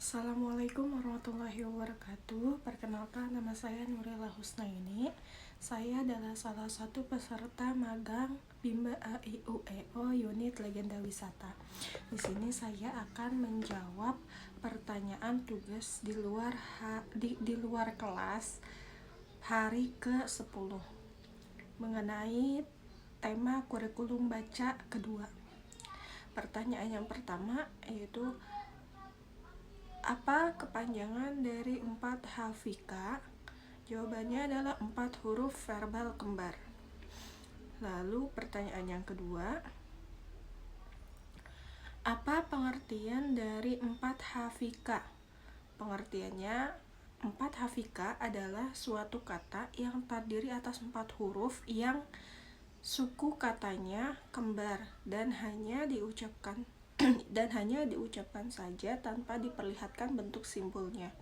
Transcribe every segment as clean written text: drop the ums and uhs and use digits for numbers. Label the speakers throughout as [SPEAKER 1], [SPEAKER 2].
[SPEAKER 1] Assalamualaikum warahmatullahi wabarakatuh. Perkenalkan, nama saya Nurila Husnaini. Saya adalah salah satu peserta magang Bimba AIUEO unit Legenda Wisata. Di sini saya akan menjawab pertanyaan tugas di luar kelas hari ke-10 mengenai tema kurikulum baca kedua. Pertanyaan yang pertama yaitu, apa kepanjangan dari 4 hafika? Jawabannya adalah 4 huruf verbal kembar. Lalu pertanyaan yang kedua, apa pengertian dari 4 hafika? Pengertiannya, 4 hafika adalah suatu kata yang terdiri atas 4 huruf yang suku katanya kembar dan hanya diucapkan saja tanpa diperlihatkan bentuk simbolnya.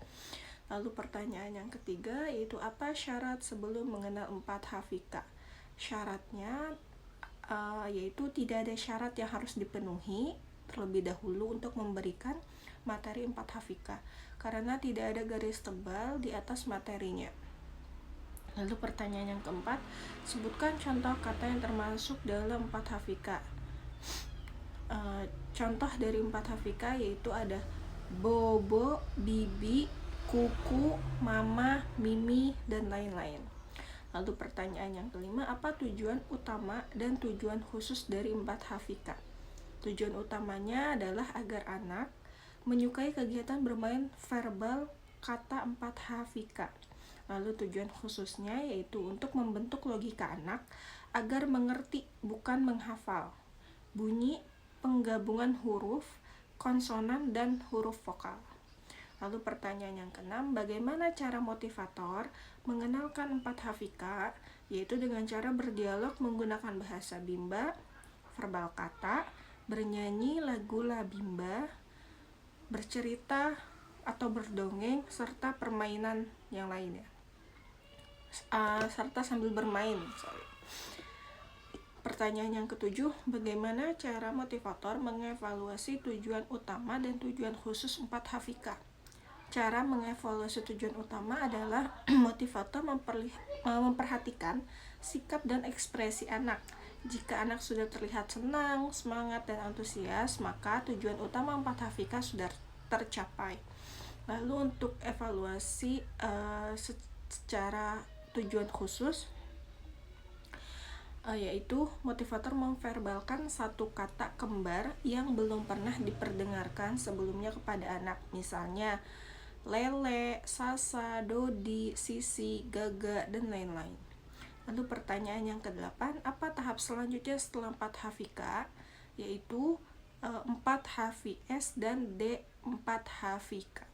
[SPEAKER 1] Lalu pertanyaan yang ketiga yaitu, apa syarat sebelum mengenal 4 hafika? Syaratnya yaitu tidak ada syarat yang harus dipenuhi terlebih dahulu untuk memberikan materi 4 hafika, karena tidak ada garis tebal di atas materinya. Lalu pertanyaan yang keempat, sebutkan contoh kata yang termasuk dalam 4 hafika. Contoh dari 4 hafika yaitu ada bobo, bibi, kuku, mama, mimi, dan lain-lain. Lalu pertanyaan yang kelima, apa tujuan utama dan tujuan khusus dari 4 hafika? Tujuan utamanya adalah agar anak menyukai kegiatan bermain verbal kata 4 hafika. Lalu tujuan khususnya yaitu untuk membentuk logika anak agar mengerti, bukan menghafal, bunyi penggabungan huruf, konsonan, dan huruf vokal. Lalu pertanyaan yang keenam, bagaimana cara motivator mengenalkan 4 hafika? Yaitu dengan cara berdialog menggunakan bahasa Bimba, verbal kata, bernyanyi lagu La Bimba, bercerita atau berdongeng, serta permainan yang lainnya. Serta sambil bermain. Pertanyaan yang ketujuh, bagaimana cara motivator mengevaluasi tujuan utama dan tujuan khusus 4 hafika? Cara mengevaluasi tujuan utama adalah motivator memperhatikan sikap dan ekspresi anak. Jika anak sudah terlihat senang, semangat, dan antusias, maka tujuan utama 4 hafika sudah tercapai. Lalu untuk evaluasi secara tujuan khusus, yaitu motivator memverbalkan satu kata kembar yang belum pernah diperdengarkan sebelumnya kepada anak. Misalnya lele, sasa, dodi, sisi, gaga, dan lain-lain. Lalu pertanyaan yang ke-8, apa tahap selanjutnya setelah 4 hafika? Yaitu 4 HVS dan D4 hafika.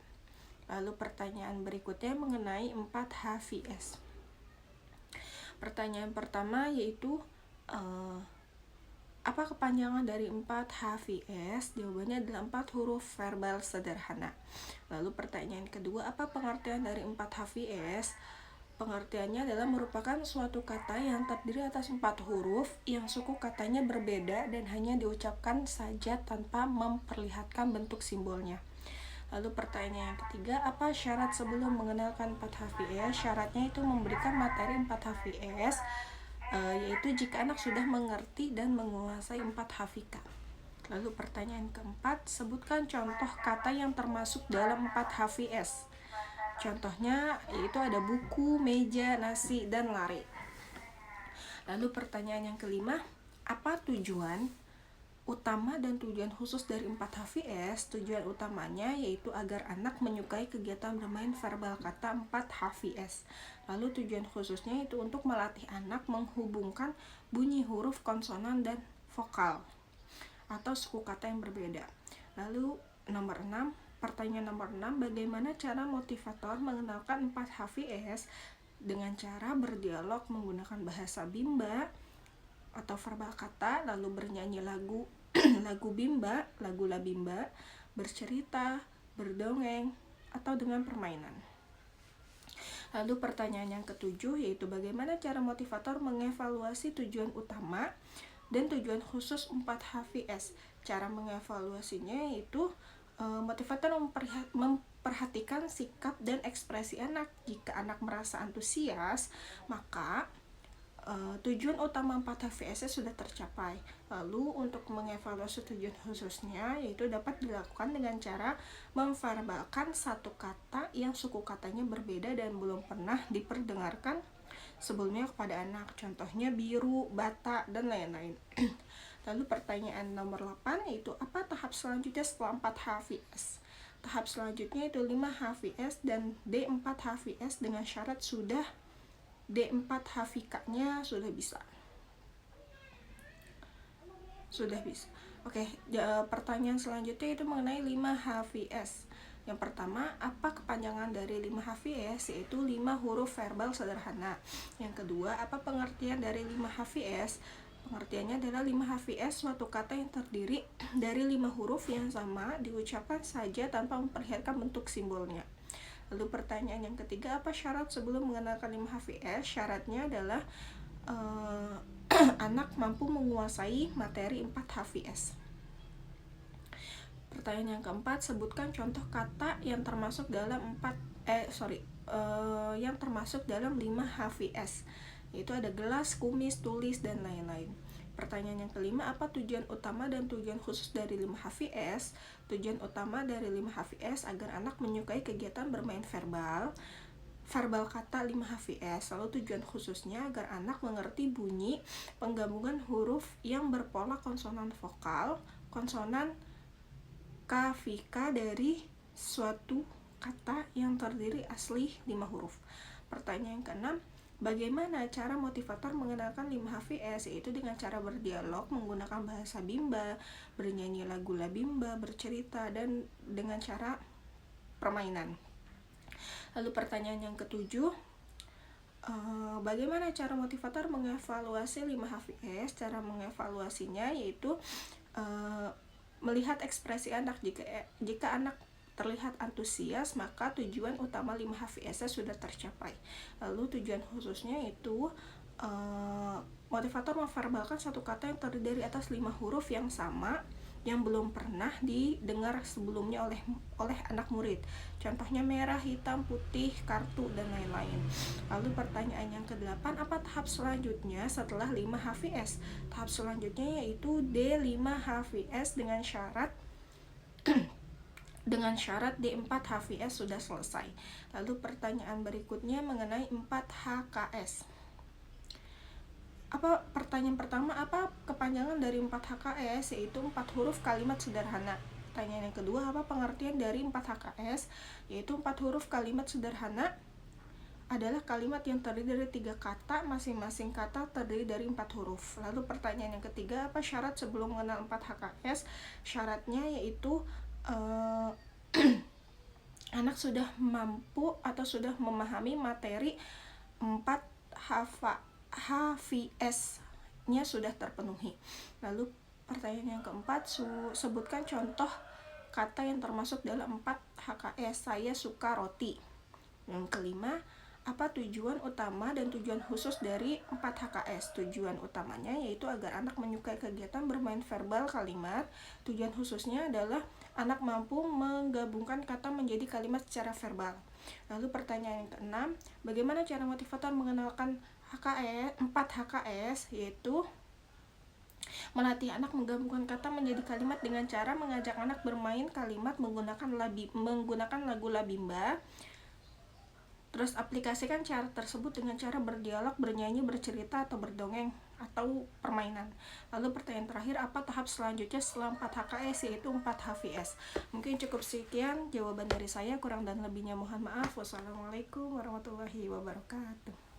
[SPEAKER 1] Lalu pertanyaan berikutnya mengenai 4 HVS. Pertanyaan pertama yaitu, apa kepanjangan dari 4 HVS? Jawabannya adalah 4 huruf verbal sederhana. Lalu pertanyaan kedua, apa pengertian dari 4 HVS? Pengertiannya adalah merupakan suatu kata yang terdiri atas 4 huruf yang suku katanya berbeda dan hanya diucapkan saja tanpa memperlihatkan bentuk simbolnya. Lalu pertanyaan yang ketiga, apa syarat sebelum mengenalkan 4 HVS? Syaratnya itu memberikan materi 4 HVS, yaitu jika anak sudah mengerti dan menguasai 4 hafika. Lalu pertanyaan keempat, sebutkan contoh kata yang termasuk dalam 4 HVS. Contohnya yaitu ada buku, meja, nasi, dan lari. Lalu pertanyaan yang kelima, apa tujuan utama dan tujuan khusus dari 4 HVS? Tujuan utamanya yaitu agar anak menyukai kegiatan bermain verbal kata 4 HVS. Lalu tujuan khususnya itu untuk melatih anak menghubungkan bunyi huruf konsonan dan vokal atau suku kata yang berbeda. Lalu pertanyaan nomor 6, bagaimana cara motivator mengenalkan 4 HVS? Dengan cara berdialog menggunakan bahasa Bimba atau verbal kata, lalu bernyanyi lagu Bimba, lagu La Bimba, bercerita, berdongeng, atau dengan permainan. Lalu pertanyaan yang ketujuh yaitu, bagaimana cara motivator mengevaluasi tujuan utama dan tujuan khusus 4 HVS? Cara mengevaluasinya yaitu Motivator memperhatikan sikap dan ekspresi anak. Jika anak merasa antusias, maka tujuan utama 4HVS sudah tercapai. Lalu untuk mengevaluasi tujuan khususnya, yaitu dapat dilakukan dengan cara memverbalkan satu kata yang suku katanya berbeda dan belum pernah diperdengarkan sebelumnya kepada anak. Contohnya biru, bata, dan lain-lain. Lalu pertanyaan nomor 8 yaitu apa tahap selanjutnya setelah 4HVS? Tahap selanjutnya itu 5HVS dan D4HVS dengan syarat sudah D4HVK-nya sudah bisa. Oke, pertanyaan selanjutnya itu mengenai 5HVS. Yang pertama, apa kepanjangan dari 5HVS? Yaitu 5 huruf verbal sederhana. Yang kedua, apa pengertian dari 5HVS? Pengertiannya adalah 5HVS suatu kata yang terdiri dari 5 huruf yang sama diucapkan saja tanpa memperlihatkan bentuk simbolnya. Lalu pertanyaan yang ketiga, apa syarat sebelum mengenalkan 5HVS? Syaratnya adalah anak mampu menguasai materi 4HVS. Pertanyaan yang keempat, sebutkan contoh kata yang termasuk dalam 5HVS. Yaitu ada gelas, kumis, tulis, dan lain-lain. Pertanyaan yang kelima, apa tujuan utama dan tujuan khusus dari 5HVS? Tujuan utama dari 5HVS agar anak menyukai kegiatan bermain verbal kata 5HVS. Lalu tujuan khususnya agar anak mengerti bunyi penggabungan huruf yang berpola konsonan vokal, konsonan K-V-K dari suatu kata yang terdiri asli 5 huruf. Pertanyaan yang keenam, bagaimana cara motivator mengenalkan 5HVS? Yaitu dengan cara berdialog, menggunakan bahasa bimba, bernyanyi lagu labimba, bercerita, dan dengan cara permainan. Lalu pertanyaan yang ketujuh, bagaimana cara motivator mengevaluasi 5HVS? Cara mengevaluasinya yaitu melihat ekspresi anak. Jika anak terlihat antusias, maka tujuan utama 5HVS sudah tercapai. Lalu tujuan khususnya itu motivator memverbalkan satu kata yang terdiri dari atas 5 huruf yang sama yang belum pernah didengar sebelumnya oleh anak murid. Contohnya merah, hitam, putih, kartu, dan lain-lain. Lalu pertanyaan yang ke-8, apa tahap selanjutnya setelah 5HVS? Tahap selanjutnya yaitu D5HVS dengan syarat D4HVS sudah selesai. Lalu pertanyaan berikutnya mengenai 4HKS. Pertanyaan pertama, apa kepanjangan dari 4HKS? Yaitu 4 huruf kalimat sederhana. Pertanyaan yang kedua, apa pengertian dari 4HKS? Yaitu 4 huruf kalimat sederhana adalah kalimat yang terdiri dari 3 kata, masing-masing kata terdiri dari 4 huruf. Lalu pertanyaan yang ketiga, apa syarat sebelum mengenal 4HKS? Syaratnya yaitu anak sudah mampu atau sudah memahami materi 4HVS-nya sudah terpenuhi. Lalu pertanyaan yang keempat, sebutkan contoh kata yang termasuk dalam 4HKS. Saya suka roti. Yang kelima, apa tujuan utama dan tujuan khusus dari 4HKS? Tujuan utamanya yaitu agar anak menyukai kegiatan bermain verbal kalimat. Tujuan khususnya adalah anak mampu menggabungkan kata menjadi kalimat secara verbal. Lalu pertanyaan yang keenam, bagaimana cara motivator mengenalkan 4HKS? Yaitu melatih anak menggabungkan kata menjadi kalimat dengan cara mengajak anak bermain kalimat menggunakan lagu labimba. Terus aplikasikan cara tersebut dengan cara berdialog, bernyanyi, bercerita, atau berdongeng, atau permainan. Lalu pertanyaan terakhir, apa tahap selanjutnya setelah 4HKS? Yaitu 4HVS. Mungkin cukup sekian jawaban dari saya, kurang dan lebihnya mohon maaf. Wassalamualaikum warahmatullahi wabarakatuh.